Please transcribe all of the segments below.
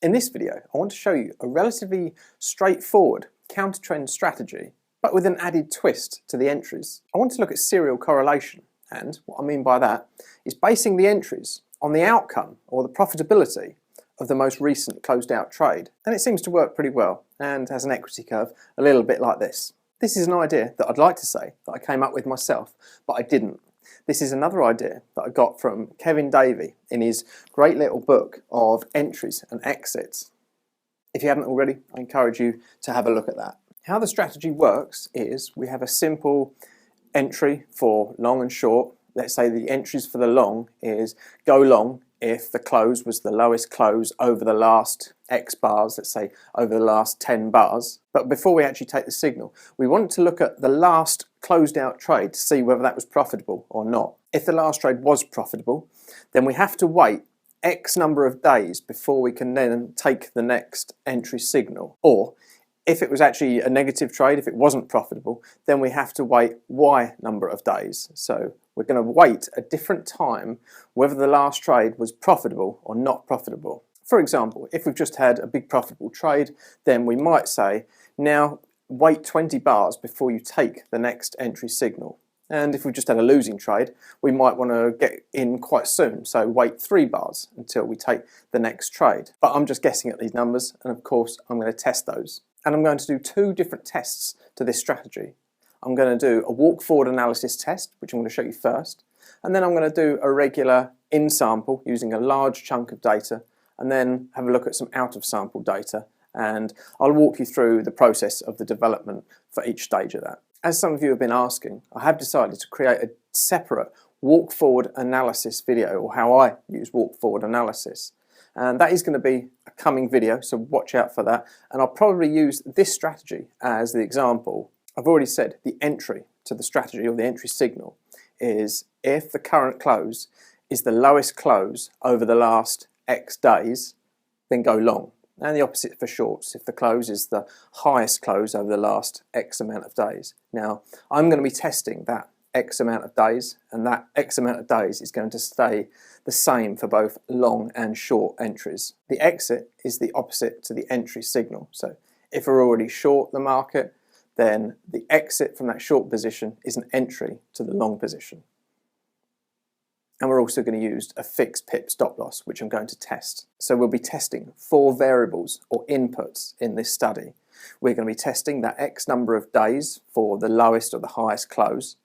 In this video, I want to show you a relatively straightforward counter-trend strategy, but with an added twist to the entries. I want to look at serial correlation, and what I mean by that is basing the entries on the outcome or the profitability of the most recent closed out trade. And it seems to work pretty well and has an equity curve a little bit like this. This is an idea that I'd like to say that I came up with myself, but I didn't. This is another idea that I got from Kevin Davey in his great little book of entries and exits. If you haven't already, I encourage you to have a look at that. How the strategy works is we have a simple entry for long and short. Let's say the entries for the long is go long if the close was the lowest close over the last X bars, let's say over the last 10 bars. But before we actually take the signal, we want to look at the last closed out trade to see whether that was profitable or not. If the last trade was profitable, then we have to wait X number of days before we can then take the next entry signal. Or if it was actually a negative trade, if it wasn't profitable, then we have to wait Y number of days. So we're going to wait a different time whether the last trade was profitable or not profitable. For example, if we've just had a big profitable trade, then we might say, now wait 20 bars before you take the next entry signal. And if we've just had a losing trade, we might want to get in quite soon, so wait 3 bars until we take the next trade. But I'm just guessing at these numbers, and of course I'm going to test those. And I'm going to do 2 different tests to this strategy. I'm going to do a walk forward analysis test, which I'm going to show you first, and then I'm going to do a regular in sample using a large chunk of data, and then have a look at some out of sample data, and I'll walk you through the process of the development for each stage of that. As some of you have been asking, I have decided to create a separate walk forward analysis video, or how I use walk forward analysis. And that is going to be a coming video, so watch out for that. And I'll probably use this strategy as the example. I've already said the entry to the strategy, or the entry signal, is if the current close is the lowest close over the last X days, then go long. And the opposite for shorts, if the close is the highest close over the last X amount of days. Now, I'm going to be testing that X amount of days, and that X amount of days is going to stay the same for both long and short entries. The exit is the opposite to the entry signal. So if we're already short the market, then the exit from that short position is an entry to the long position. And we're also going to use a fixed pip stop loss, which I'm going to test. So we'll be testing 4 variables or inputs in this study. We're going to be testing that X number of days for the lowest or the highest close.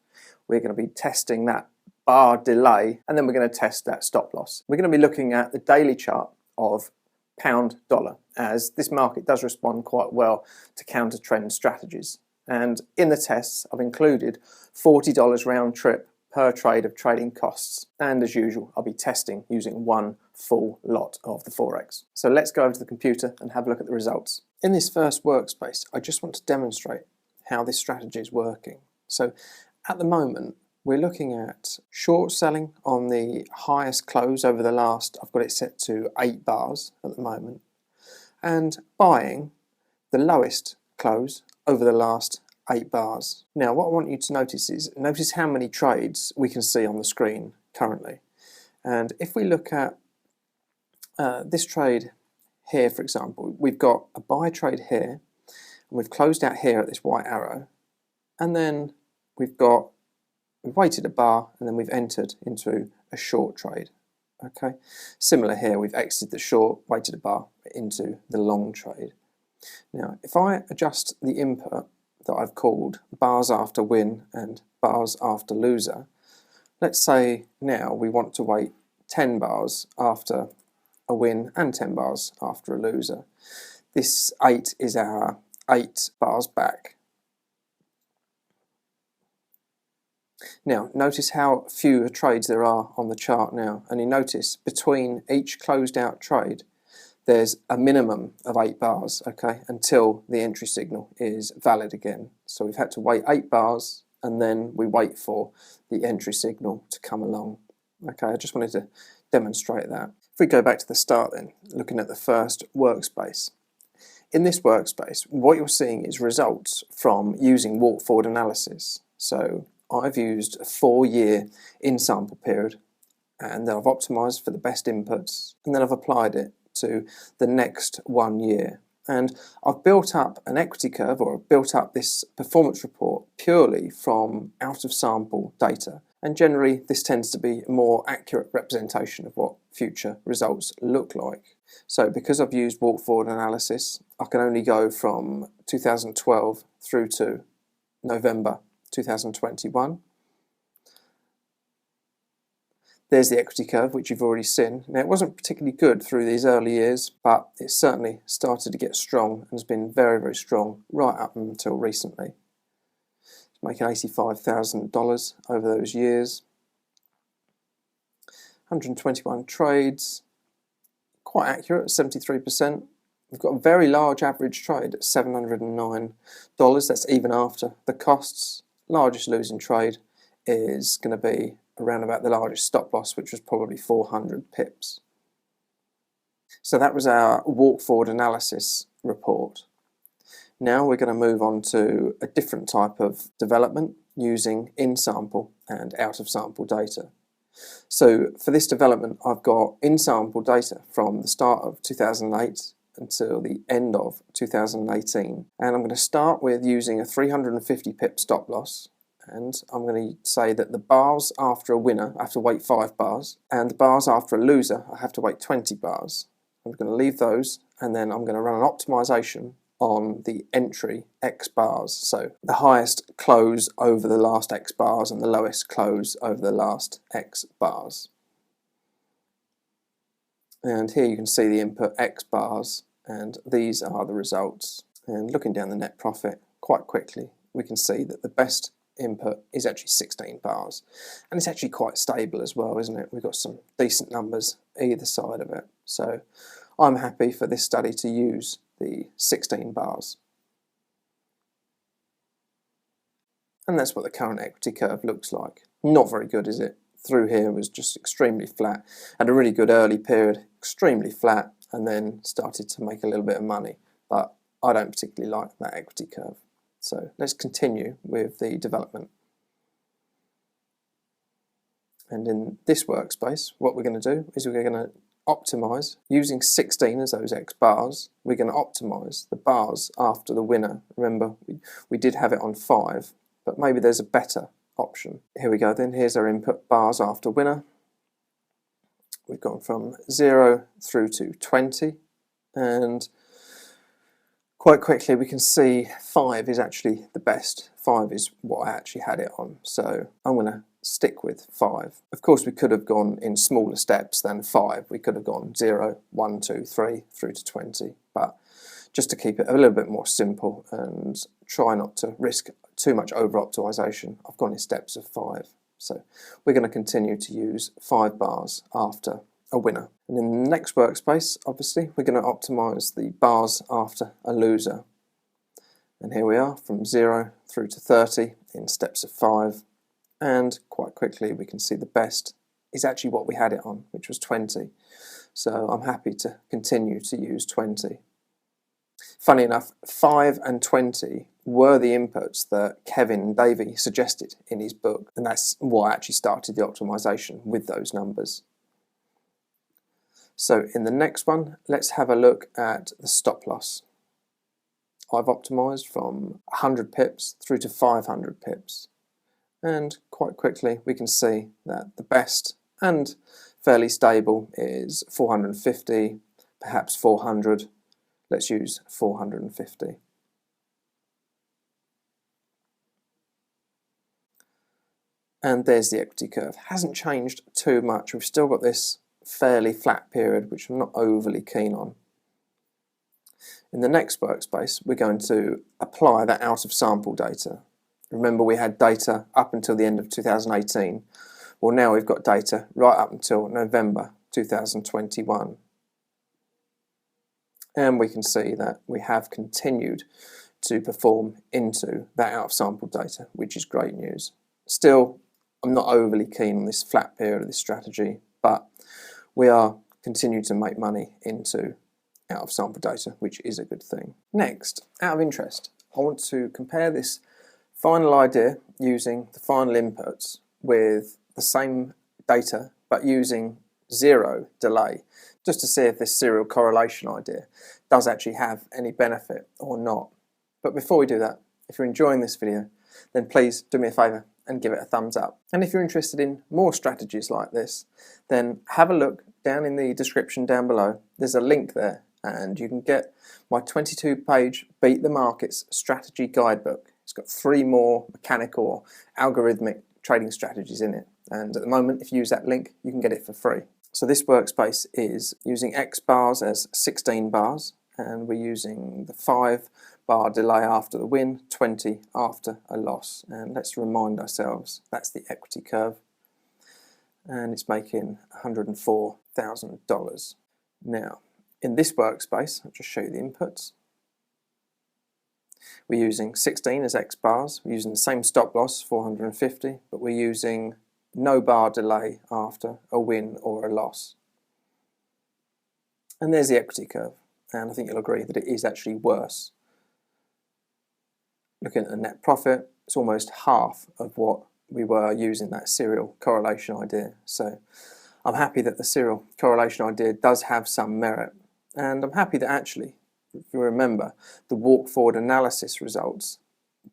We're going to be testing that bar delay, and then we're going to test that stop loss. We're going to be looking at the daily chart of pound dollar, as this market does respond quite well to counter trend strategies. And in the tests, I've included $40 round trip per trade of trading costs. And as usual, I'll be testing using 1 full lot of the Forex. So let's go over to the computer and have a look at the results. In this first workspace, I just want to demonstrate how this strategy is working. So at the moment, we're looking at short selling on the highest close over the last, I've got it set to 8 bars at the moment, and buying the lowest close over the last 8 bars. Now what I want you to notice is, notice how many trades we can see on the screen currently. And if we look at this trade here, for example, we've got a buy trade here, and we've closed out here at this white arrow, and then we've waited a bar, and then we've entered into a short trade. Okay, similar here, we've exited the short, waited a bar into the long trade. Now if I adjust the input that I've called bars after win and bars after loser, let's say now we want to wait 10 bars after a win and 10 bars after a loser. This 8 is our 8 bars back. Now notice how few trades there are on the chart now, and you notice between each closed out trade there's a minimum of 8 bars, okay, until the entry signal is valid again. So we've had to wait 8 bars, and then we wait for the entry signal to come along. Okay, I just wanted to demonstrate that. If we go back to the start then, looking at the first workspace. In this workspace, what you're seeing is results from using walk forward analysis. So I've used a 4-year in sample period, and then I've optimized for the best inputs, and then I've applied it to the next 1 year. And I've built up an equity curve, or I've built up this performance report purely from out of sample data. And generally this tends to be a more accurate representation of what future results look like. So because I've used walk forward analysis, I can only go from 2012 through to November 2021. There's the equity curve, which you've already seen. Now, it wasn't particularly good through these early years, but it certainly started to get strong and has been very, very strong right up until recently. It's making $85,000 over those years. 121 trades, quite accurate, 73%. We've got a very large average trade at $709. That's even after the costs. Largest losing trade is going to be around about the largest stop loss, which was probably 400 pips. So that was our walk forward analysis report. Now we're going to move on to a different type of development using in-sample and out-of-sample data. So for this development, I've got in-sample data from the start of 2008 until the end of 2018. And I'm going to start with using a 350 pip stop loss. And I'm going to say that the bars after a winner, I have to wait 5 bars, and the bars after a loser, I have to wait 20 bars. I'm going to leave those, and then I'm going to run an optimization on the entry X bars. So the highest close over the last X bars and the lowest close over the last X bars. And here you can see the input X bars, and these are the results. And looking down the net profit, quite quickly, we can see that the best input is actually 16 bars, and it's actually quite stable as well, isn't it? We've got some decent numbers either side of it, so I'm happy for this study to use the 16 bars. And that's what the current equity curve looks like. Not very good, is it? Through here was just extremely flat, had a really good early period, extremely flat, and then started to make a little bit of money, but I don't particularly like that equity curve. So let's continue with the development. And in this workspace, what we're going to do is we're going to optimize using 16 as those X bars. We're going to optimize the bars after the winner. Remember, we did have it on 5, but maybe there's a better option. Here we go then. Here's our input bars after winner. We've gone from 0 through to 20, and quite quickly we can see 5 is actually the best. 5 is what I actually had it on, so I'm going to stick with 5. Of course we could have gone in smaller steps than 5. We could have gone 0, 1, 2, 3 through to 20, but just to keep it a little bit more simple and try not to risk too much over optimization, I've gone in steps of 5. So we're going to continue to use 5 bars after a winner. And in the next workspace, obviously, we're going to optimize the bars after a loser. And here we are, from 0 through to 30 in steps of 5. And quite quickly we can see the best is actually what we had it on, which was 20. So I'm happy to continue to use 20. Funny enough, 5 and 20 were the inputs that Kevin Davey suggested in his book, and that's why I actually started the optimization with those numbers. So in the next one, let's have a look at the stop loss. I've optimized from 100 pips through to 500 pips, and quite quickly we can see that the best and fairly stable is 450, perhaps 400. Let's use 450. And there's the equity curve. Hasn't changed too much. We've still got this fairly flat period, which I'm not overly keen on. In the next workspace, we're going to apply that out of sample data. Remember, we had data up until the end of 2018. Well, now we've got data right up until November 2021. And we can see that we have continued to perform into that out of sample data, which is great news. Still, I'm not overly keen on this flat period of this strategy, but we are continuing to make money into out of sample data, which is a good thing. Next, out of interest, I want to compare this final idea using the final inputs with the same data, but using 0 delay, just to see if this serial correlation idea does actually have any benefit or not. But before we do that, if you're enjoying this video, then please do me a favour and give it a thumbs up. And if you're interested in more strategies like this, then have a look down in the description down below. There's a link there and you can get my 22-page Beat the Markets strategy guidebook. It's got 3 more mechanical or algorithmic trading strategies in it, and at the moment if you use that link you can get it for free. So this workspace is using X bars as 16 bars, and we're using the 5-bar delay after the win, 20 after a loss. And let's remind ourselves that's the equity curve, and it's making $104,000. Now in this workspace, I'll just show you the inputs. We're using 16 as X bars, we're using the same stop loss, 450, but we're using no bar delay after a win or a loss. And there's the equity curve, and I think you'll agree that it is actually worse. Looking at the net profit, it's almost half of what we were using that serial correlation idea. So I'm happy that the serial correlation idea does have some merit, and I'm happy that actually, if you remember, the walk forward analysis results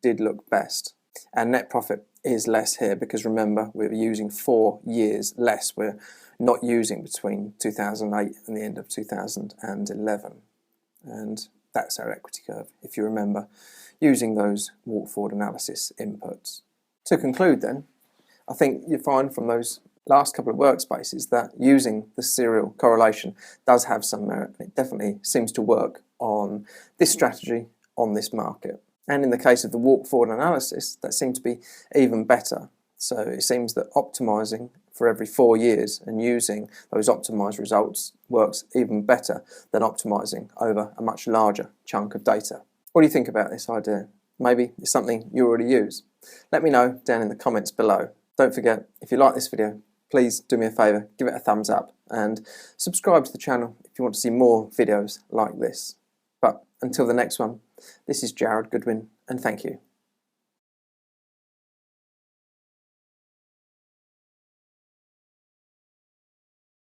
did look best. And net profit is less here because remember, we're using 4 years less. We're not using between 2008 and the end of 2011. And that's our equity curve, if you remember, using those walk forward analysis inputs. To conclude then, I think you find from those last couple of workspaces that using the serial correlation does have some merit. It definitely seems to work on this strategy, on this market. And in the case of the walk forward analysis, that seemed to be even better. So it seems that optimizing for every 4 years and using those optimized results works even better than optimizing over a much larger chunk of data. What do you think about this idea? Maybe it's something you already use. Let me know down in the comments below. Don't forget, if you like this video, please do me a favour, give it a thumbs up and subscribe to the channel if you want to see more videos like this. But until the next one, this is Jared Goodwin, and thank you.